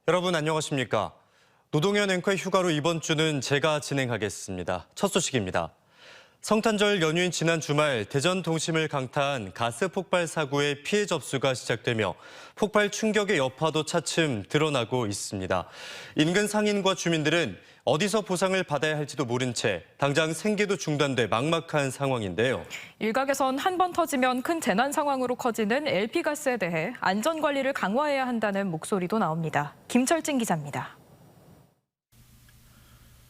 여러분 안녕하십니까? 노동현 앵커의 휴가로 이번 주는 제가 진행하겠습니다. 첫 소식입니다. 성탄절 연휴인 지난 주말 대전 동심을 강타한 가스 폭발 사고의 피해 접수가 시작되며 폭발 충격의 여파도 차츰 드러나고 있습니다. 인근 상인과 주민들은 어디서 보상을 받아야 할지도 모른 채 당장 생계도 중단돼 막막한 상황인데요. 일각에선 한 번 터지면 큰 재난 상황으로 커지는 LP가스에 대해 안전관리를 강화해야 한다는 목소리도 나옵니다. 김철진 기자입니다.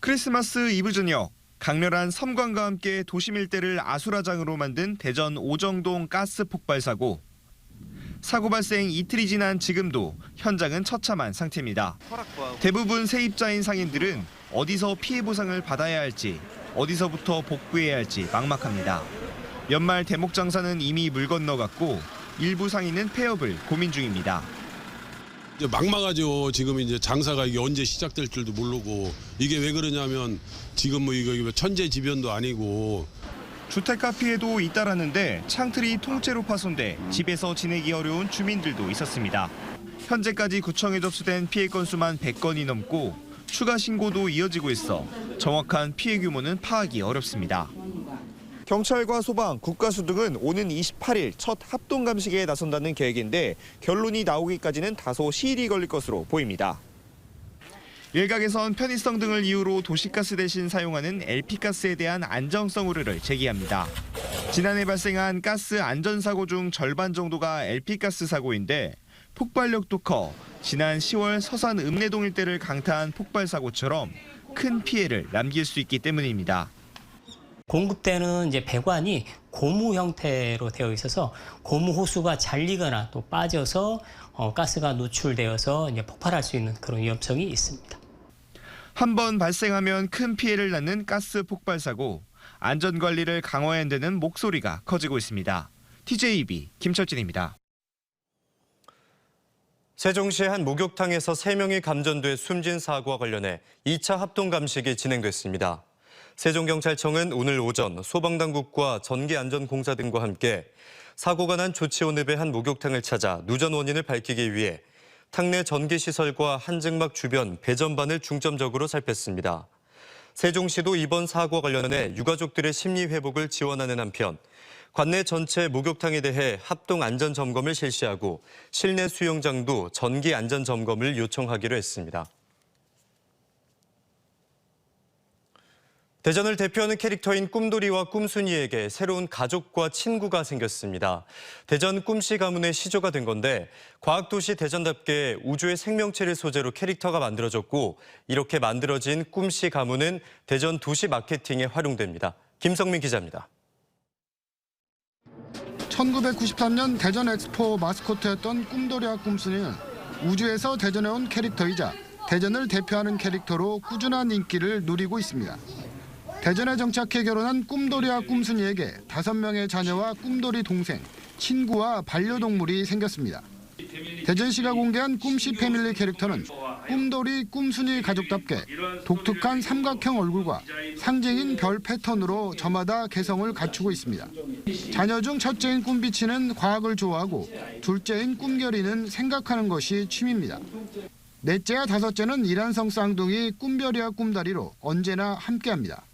크리스마스 이브 저녁, 강렬한 섬광과 함께 도심 일대를 아수라장으로 만든 대전 오정동 가스 폭발 사고. 사고 발생 이틀이 지난 지금도 현장은 처참한 상태입니다. 대부분 세입자인 상인들은 어디서 피해 보상을 받아야 할지, 어디서부터 복구해야 할지 막막합니다. 연말 대목 장사는 이미 물 건너갔고 일부 상인은 폐업을 고민 중입니다. 이제 막막하죠. 지금 이제 장사가 이게 언제 시작될 줄도 모르고 이게 왜 그러냐면 지금 뭐 이거 천재지변도 아니고 주택가 피해도 잇따랐는데 창틀이 통째로 파손돼 집에서 지내기 어려운 주민들도 있었습니다. 현재까지 구청에 접수된 피해 건수만 100건이 넘고 추가 신고도 이어지고 있어 정확한 피해 규모는 파악이 어렵습니다. 경찰과 소방, 국가수 등은 오는 28일 첫 합동 감식에 나선다는 계획인데 결론이 나오기까지는 다소 시일이 걸릴 것으로 보입니다. 일각에선 편의성 등을 이유로 도시가스 대신 사용하는 LP가스에 대한 안정성 우려를 제기합니다. 지난해 발생한 가스 안전사고 중 절반 정도가 LP가스 사고인데 폭발력도 커 지난 10월 서산 읍내동 일대를 강타한 폭발 사고처럼 큰 피해를 남길 수 있기 때문입니다. 공급되는 이제 배관이 고무 형태로 되어 있어서 고무 호수가 잘리거나 또 빠져서 가스가 노출되어서 이제 폭발할 수 있는 그런 위험성이 있습니다. 한 번 발생하면 큰 피해를 낳는 가스 폭발 사고, 안전 관리를 강화해야 한다는 목소리가 커지고 있습니다. TJB 김철진입니다. 세종시의 한 목욕탕에서 3명이 감전돼 숨진 사고와 관련해 2차 합동 감식이 진행됐습니다. 세종경찰청은 오늘 오전 소방당국과 전기안전공사 등과 함께 사고가 난 조치원읍의 한 목욕탕을 찾아 누전 원인을 밝히기 위해 탕내 전기시설과 한증막 주변 배전반을 중점적으로 살폈습니다. 세종시도 이번 사고와 관련해 유가족들의 심리회복을 지원하는 한편 관내 전체 목욕탕에 대해 합동 안전점검을 실시하고 실내 수영장도 전기안전점검을 요청하기로 했습니다. 대전을 대표하는 캐릭터인 꿈돌이와 꿈순이에게 새로운 가족과 친구가 생겼습니다. 대전 꿈씨 가문의 시조가 된 건데 과학도시 대전답게 우주의 생명체를 소재로 캐릭터가 만들어졌고 이렇게 만들어진 꿈씨 가문은 대전 도시 마케팅에 활용됩니다. 김성민 기자입니다. 1993년 대전 엑스포 마스코트였던 꿈돌이와 꿈순이는 우주에서 대전에 온 캐릭터이자 대전을 대표하는 캐릭터로 꾸준한 인기를 누리고 있습니다. 대전에 정착해 결혼한 꿈돌이와 꿈순이에게 5명의 자녀와 꿈돌이 동생, 친구와 반려동물이 생겼습니다. 대전시가 공개한 꿈씨 패밀리 캐릭터는 꿈돌이, 꿈순이 가족답게 독특한 삼각형 얼굴과 상징인 별 패턴으로 저마다 개성을 갖추고 있습니다. 자녀 중 첫째인 꿈비치는 과학을 좋아하고 둘째인 꿈결이는 생각하는 것이 취미입니다. 넷째와 다섯째는 이란성 쌍둥이 꿈별이와 꿈다리로 언제나 함께합니다.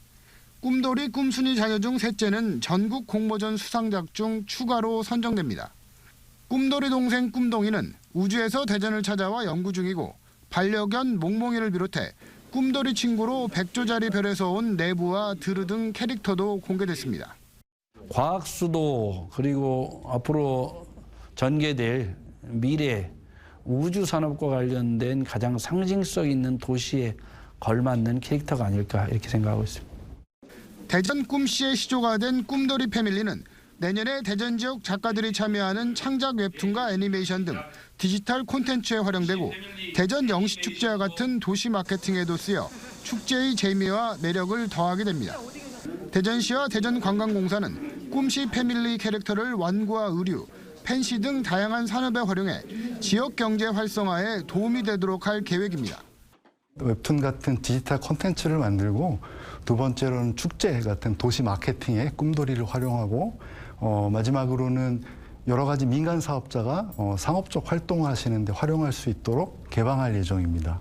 꿈돌이, 꿈순이 자녀 중 셋째는 전국 공모전 수상작 중 추가로 선정됩니다. 꿈돌이 동생 꿈동이는 우주에서 대전을 찾아와 연구 중이고 반려견 몽몽이를 비롯해 꿈돌이 친구로 100조짜리 별에서 온 내부와 드르 등 캐릭터도 공개됐습니다. 과학수도 그리고 앞으로 전개될 미래 우주산업과 관련된 가장 상징성 있는 도시에 걸맞는 캐릭터가 아닐까 이렇게 생각하고 있습니다. 대전 꿈씨의 시조가 된 꿈돌이 패밀리는 내년에 대전 지역 작가들이 참여하는 창작 웹툰과 애니메이션 등 디지털 콘텐츠에 활용되고 대전 영시축제와 같은 도시 마케팅에도 쓰여 축제의 재미와 매력을 더하게 됩니다. 대전시와 대전관광공사는 꿈씨 패밀리 캐릭터를 완구와 의류, 펜시 등 다양한 산업에 활용해 지역 경제 활성화에 도움이 되도록 할 계획입니다. 웹툰 같은 디지털 콘텐츠를 만들고 두 번째로는 축제 같은 도시 마케팅에 꿈돌이를 활용하고 마지막으로는 여러 가지 민간 사업자가 상업적 활동을 하시는 데 활용할 수 있도록 개방할 예정입니다.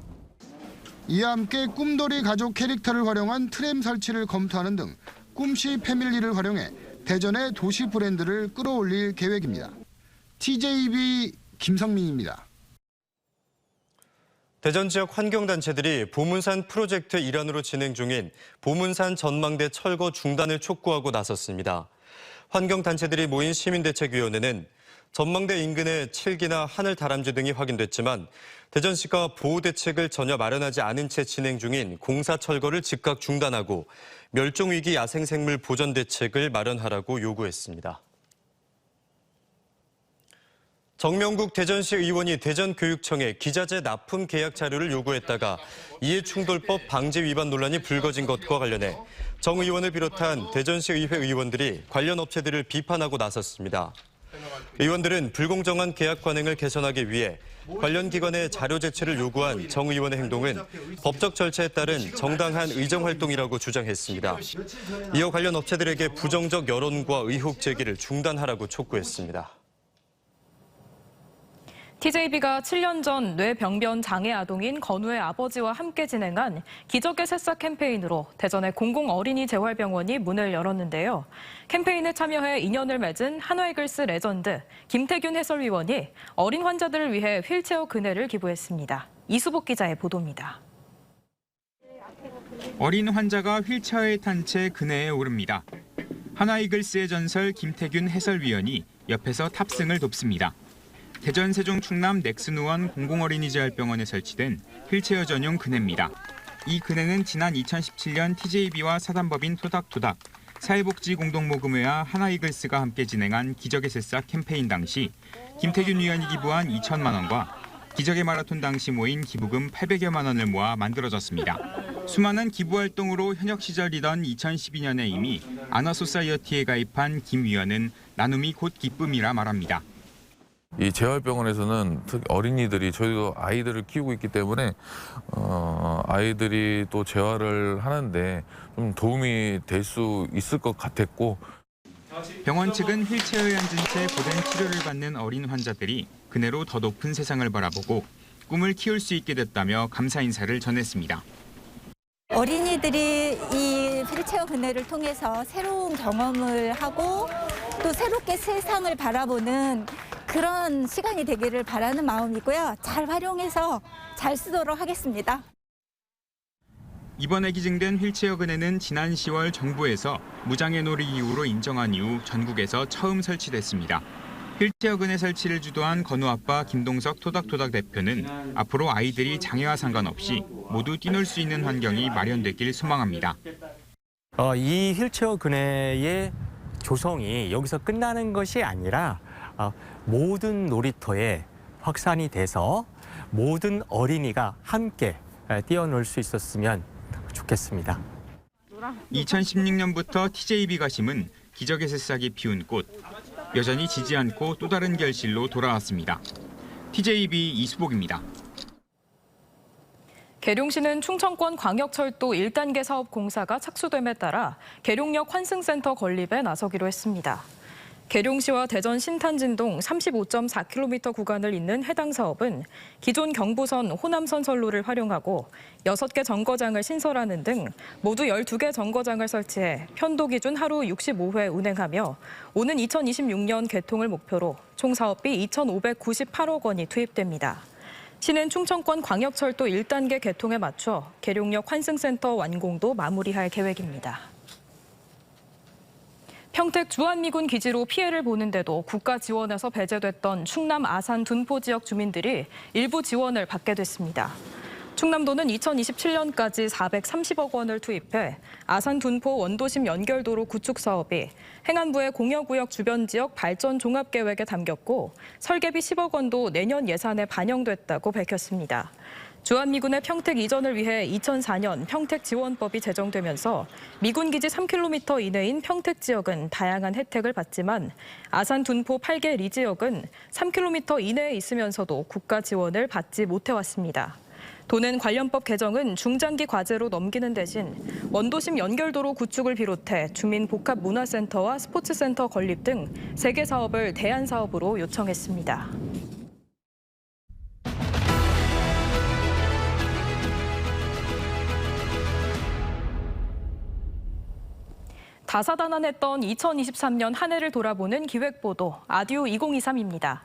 이와 함께 꿈돌이 가족 캐릭터를 활용한 트램 설치를 검토하는 등 꿈씨 패밀리를 활용해 대전의 도시 브랜드를 끌어올릴 계획입니다. TJB 김성민입니다. 대전 지역 환경단체들이 보문산 프로젝트 일환으로 진행 중인 보문산 전망대 철거 중단을 촉구하고 나섰습니다. 환경단체들이 모인 시민대책위원회는 전망대 인근에 칠기나 하늘 다람쥐 등이 확인됐지만 대전시가 보호대책을 전혀 마련하지 않은 채 진행 중인 공사 철거를 즉각 중단하고 멸종위기 야생생물 보전 대책을 마련하라고 요구했습니다. 정명국 대전시 의원이 대전교육청에 기자재 납품 계약 자료를 요구했다가 이해충돌법 방지 위반 논란이 불거진 것과 관련해 정 의원을 비롯한 대전시 의회 의원들이 관련 업체들을 비판하고 나섰습니다. 의원들은 불공정한 계약 관행을 개선하기 위해 관련 기관의 자료 제출을 요구한 정 의원의 행동은 법적 절차에 따른 정당한 의정활동이라고 주장했습니다. 이어 관련 업체들에게 부정적 여론과 의혹 제기를 중단하라고 촉구했습니다. TJB가 7년 전 뇌병변 장애 아동인 건우의 아버지와 함께 진행한 기적의 새싹 캠페인으로 대전의 공공어린이재활병원이 문을 열었는데요. 캠페인에 참여해 인연을 맺은 한화이글스 레전드 김태균 해설위원이 어린 환자들을 위해 휠체어 그네를 기부했습니다. 이수복 기자의 보도입니다. 어린 환자가 휠체어에 탄 채 그네에 오릅니다. 한화이글스의 전설 김태균 해설위원이 옆에서 탑승을 돕습니다. 대전 세종 충남 넥슨우원 공공어린이재활병원에 설치된 휠체어 전용 그네입니다. 이 그네는 지난 2017년 TJB와 사단법인 토닥토닥, 사회복지공동모금회와 한화이글스가 함께 진행한 기적의 새싹 캠페인 당시 김태균 위원이 기부한 2천만 원과 기적의 마라톤 당시 모인 기부금 800여만 원을 모아 만들어졌습니다. 수많은 기부 활동으로 현역 시절이던 2012년에 이미 아나소사이어티에 가입한 김 위원은 나눔이 곧 기쁨이라 말합니다. 이 재활병원에서는 특히 어린이들이 저희도 아이들을 키우고 있기 때문에 아이들이 또 재활을 하는데 좀 도움이 될 수 있을 것 같았고 병원 측은 휠체어에 앉은 채 고된 치료를 받는 어린 환자들이 그네로 더 높은 세상을 바라보고 꿈을 키울 수 있게 됐다며 감사 인사를 전했습니다. 어린이들이 이 휠체어 그네를 통해서 새로운 경험을 하고 또 새롭게 세상을 바라보는 그런 시간이 되기를 바라는 마음이고요. 잘 활용해서 잘 쓰도록 하겠습니다. 이번에 기증된 휠체어 그네는 지난 10월 정부에서 무장애 놀이기구로 인정한 이후 전국에서 처음 설치됐습니다. 휠체어 그네 설치를 주도한 건우 아빠 김동석 토닥토닥 대표는 앞으로 아이들이 장애와 상관없이 모두 뛰놀 수 있는 환경이 마련되길 소망합니다. 이 휠체어 그네의 조성이 여기서 끝나는 것이 아니라 모든 놀이터에 확산이 돼서 모든 어린이가 함께 뛰어놀 수 있었으면 좋겠습니다. 2016년부터 TJB가 심은 기적의 새싹이 피운 꽃. 여전히 지지 않고 또 다른 결실로 돌아왔습니다. TJB 이수복입니다. 계룡시는 충청권 광역철도 1단계 사업 공사가 착수됨에 따라 계룡역 환승센터 건립에 나서기로 했습니다. 계룡시와 대전 신탄진동 35.4km 구간을 잇는 해당 사업은 기존 경부선 호남선 선로를 활용하고 6개 정거장을 신설하는 등 모두 12개 정거장을 설치해 편도 기준 하루 65회 운행하며 오는 2026년 개통을 목표로 총 사업비 2,598억 원이 투입됩니다. 시는 충청권 광역철도 1단계 개통에 맞춰 계룡역 환승센터 완공도 마무리할 계획입니다. 평택 주한미군 기지로 피해를 보는데도 국가 지원에서 배제됐던 충남 아산 둔포 지역 주민들이 일부 지원을 받게 됐습니다. 충남도는 2027년까지 430억 원을 투입해 아산 둔포 원도심 연결도로 구축 사업이 행안부의 공여구역 주변 지역 발전 종합계획에 담겼고 설계비 10억 원도 내년 예산에 반영됐다고 밝혔습니다. 주한미군의 평택 이전을 위해 2004년 평택지원법이 제정되면서 미군 기지 3km 이내인 평택 지역은 다양한 혜택을 받지만 아산 둔포 8개 리 지역은 3km 이내에 있으면서도 국가 지원을 받지 못해왔습니다. 도는 관련법 개정은 중장기 과제로 넘기는 대신 원도심 연결도로 구축을 비롯해 주민 복합 문화센터와 스포츠센터 건립 등 3개 사업을 대안 사업으로 요청했습니다. 다사다난했던 2023년 한 해를 돌아보는 기획보도 아디오 2023입니다.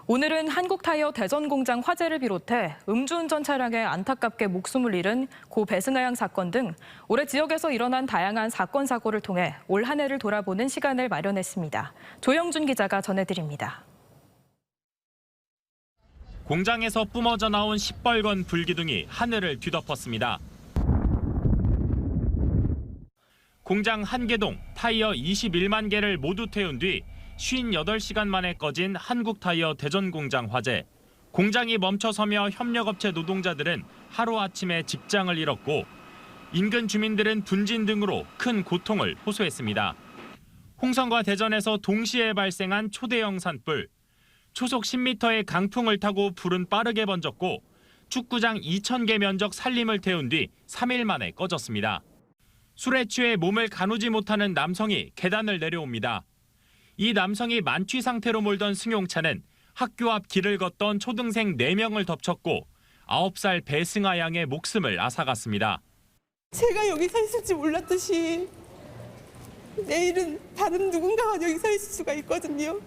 오늘은 한국타이어 대전공장 화재를 비롯해 음주운전 차량에 안타깝게 목숨을 잃은 고 배승하양 사건 등 올해 지역에서 일어난 다양한 사건 사고를 통해 올 한 해를 돌아보는 시간을 마련했습니다. 조영준 기자가 전해드립니다. 공장에서 뿜어져 나온 시뻘건 불기둥이 하늘을 뒤덮었습니다. 공장 한 개동 타이어 21만 개를 모두 태운 뒤 58시간 만에 꺼진 한국타이어 대전공장 화재. 공장이 멈춰서며 협력업체 노동자들은 하루아침에 직장을 잃었고 인근 주민들은 분진 등으로 큰 고통을 호소했습니다. 홍성과 대전에서 동시에 발생한 초대형 산불. 초속 10m의 강풍을 타고 불은 빠르게 번졌고 축구장 2,000개 면적 산림을 태운 뒤 3일 만에 꺼졌습니다. 술에 취해 몸을 가누지 못하는 남성이 계단을 내려옵니다. 이 남성이 만취 상태로 몰던 승용차는 학교 앞 길을 걷던 초등생 4명을 덮쳤고 9살 배승하 양의 목숨을 앗아갔습니다. 제가 여기 서 있을지 몰랐듯이 내일은 다른 누군가가 여기 서 있을 수가 있거든요.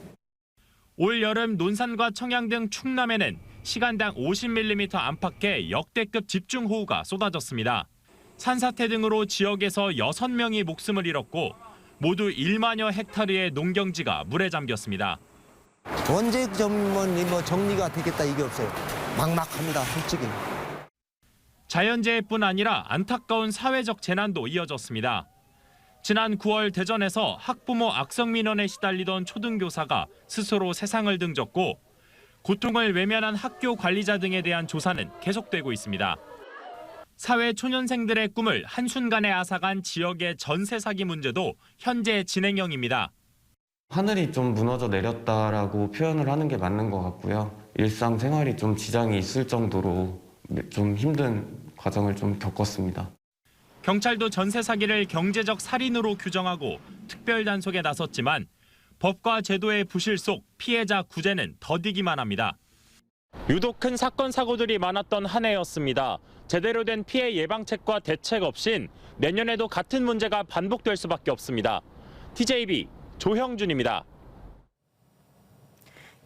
올 여름 논산과 청양 등 충남에는 시간당 50mm 안팎의 역대급 집중호우가 쏟아졌습니다. 산사태 등으로 지역에서 6명이 목숨을 잃었고 모두 1만여 헥타르의 농경지가 물에 잠겼습니다. 언제 정리가 되겠다 이게 없어요. 막막합니다, 솔직히. 자연재해뿐 아니라 안타까운 사회적 재난도 이어졌습니다. 지난 9월 대전에서 학부모 악성민원에 시달리던 초등교사가 스스로 세상을 등졌고 고통을 외면한 학교 관리자 등에 대한 조사는 계속되고 있습니다. 사회 초년생들의 꿈을 한순간에 앗아간 지역의 전세 사기 문제도 현재 진행형입니다. 하늘이 좀 무너져 내렸다라고 표현을 하는 게 맞는 것 같고요. 일상생활이 좀 지장이 있을 정도로 좀 힘든 과정을 좀 겪었습니다. 경찰도 전세 사기를 경제적 살인으로 규정하고 특별 단속에 나섰지만 법과 제도의 부실 속 피해자 구제는 더디기만 합니다. 유독 큰 사건 사고들이 많았던 한 해였습니다. 제대로 된 피해 예방책과 대책 없인 내년에도 같은 문제가 반복될 수밖에 없습니다. TJB 조형준입니다.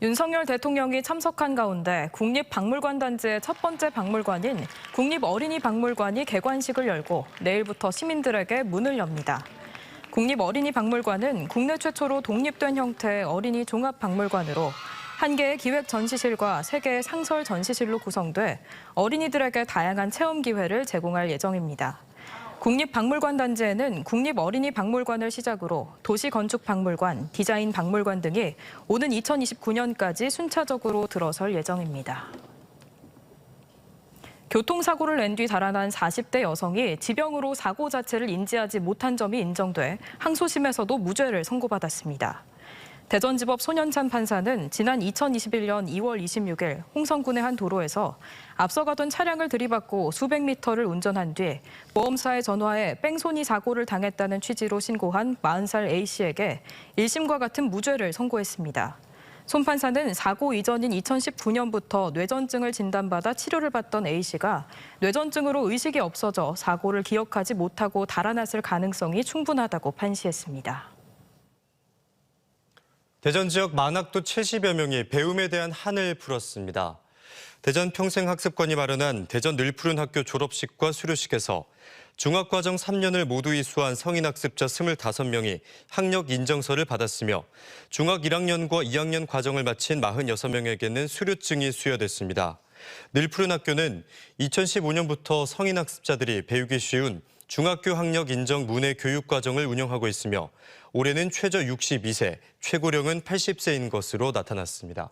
윤석열 대통령이 참석한 가운데 국립박물관 단지의 첫 번째 박물관인 국립어린이박물관이 개관식을 열고 내일부터 시민들에게 문을 엽니다. 국립어린이박물관은 국내 최초로 독립된 형태의 어린이 종합박물관으로 1개의 기획 전시실과 3개의 상설 전시실로 구성돼 어린이들에게 다양한 체험 기회를 제공할 예정입니다. 국립박물관 단지에는 국립어린이박물관을 시작으로 도시건축박물관, 디자인박물관 등이 오는 2029년까지 순차적으로 들어설 예정입니다. 교통사고를 낸 뒤 달아난 40대 여성이 지병으로 사고 자체를 인지하지 못한 점이 인정돼 항소심에서도 무죄를 선고받았습니다. 대전지법 손현찬 판사는 지난 2021년 2월 26일 홍성군의 한 도로에서 앞서가던 차량을 들이받고 수백 미터를 운전한 뒤 보험사에 전화해 뺑소니 사고를 당했다는 취지로 신고한 40살 A씨에게 1심과 같은 무죄를 선고했습니다. 손 판사는 사고 이전인 2019년부터 뇌전증을 진단받아 치료를 받던 A씨가 뇌전증으로 의식이 없어져 사고를 기억하지 못하고 달아났을 가능성이 충분하다고 판시했습니다. 대전 지역 만학도 70여 명이 배움에 대한 한을 풀었습니다. 대전 평생학습관이 마련한 대전 늘푸른 학교 졸업식과 수료식에서 중학과정 3년을 모두 이수한 성인학습자 25명이 학력 인정서를 받았으며 중학 1학년과 2학년 과정을 마친 46명에게는 수료증이 수여됐습니다. 늘푸른 학교는 2015년부터 성인학습자들이 배우기 쉬운 중학교 학력 인정 문해 교육 과정을 운영하고 있으며 올해는 최저 62세, 최고령은 80세인 것으로 나타났습니다.